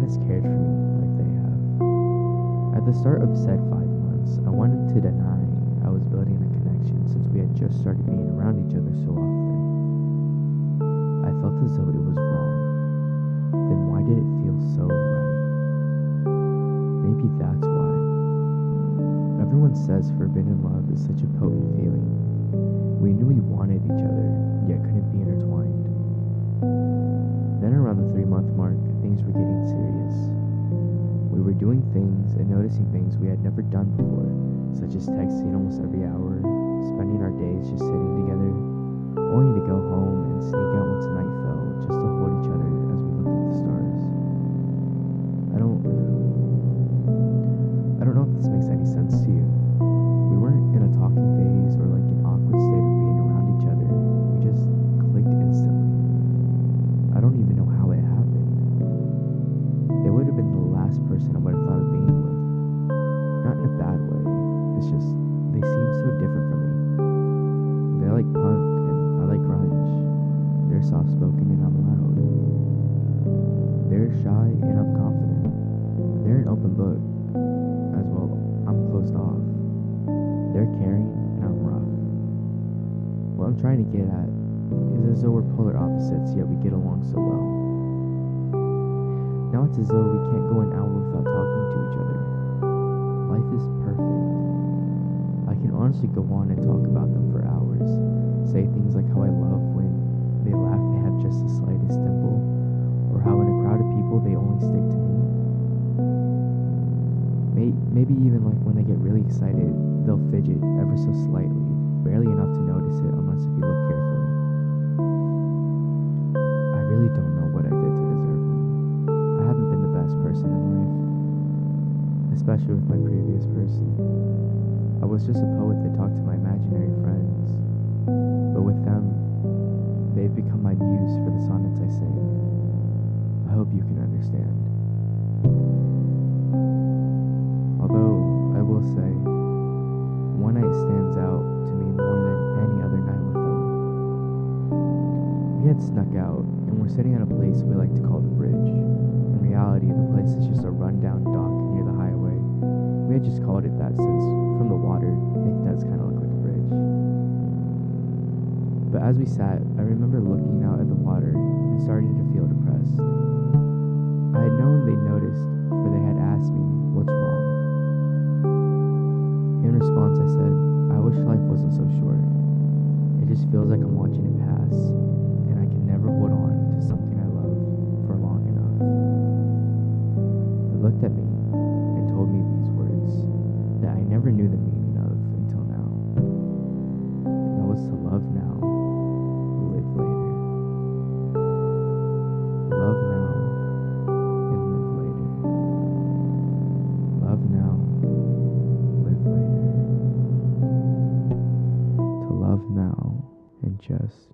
has cared for me like they have. At the start of said 5 months, I wanted to deny I was building a connection since we had just started being around each other so often. I felt as though it was wrong. Then why did it feel so right? Maybe that's why. Everyone says forbidden love is such a potent feeling. We knew we wanted each other, yet couldn't be intertwined. Then around the 3-month mark, things were getting serious. We were doing things and noticing things we had never done before, such as texting almost every hour, spending our days just sitting together, only to go home and sneak out once the night fell just to hold each other as we looked at the stars. I don't know if this makes any sense to you. We weren't in a talking phase or like an awkward state of being around each other. We just clicked instantly. I don't even know how it happened. They would have been the last person I would have thought of being with. Not in a bad way. It's just, they seem so different from me. They like punk and I like grunge. They're soft-spoken and I'm loud. They're shy and I'm confident. They're an open book. As well, I'm closed off. They're caring and I'm rough. What I'm trying to get at is as though we're polar opposites, yet we get along so well. Now it's as though we can't go an hour without talking to each other. Life is perfect. I can honestly go on and talk about them for hours. Say things like how I love when they laugh they have just the slightest dimple, or how in a crowd of people they only stick to me. Maybe even like when they get really excited, they'll fidget ever so slightly, barely enough to notice it unless if you look carefully. I really don't know what I did to deserve them. I haven't been the best person in life, especially with my previous person. I was just a poet that talked to my imaginary friends, but with them, they've become my muse for the sonnets I sing. I hope you can understand. Although, I will say, one night stands out to me more than any other night with them. We had snuck out, and we're sitting at a place we like to call the Bridge. In reality, the place is just a rundown dock near the highway. We had just called it that since, from the water, it does kind of look like a bridge. But as we sat, I remember looking out at the water and starting to feel depressed. I had known they noticed, for they had asked me, "What's wrong?" In response, I said, "I wish life wasn't so short. It just feels like I'm watching it pass, and I can never hold on to something I love for long enough." They looked at me and told me these words that I never knew the meaning of until now. And that was to love now, live later. Love now and live later. Love now, live later. To love now and just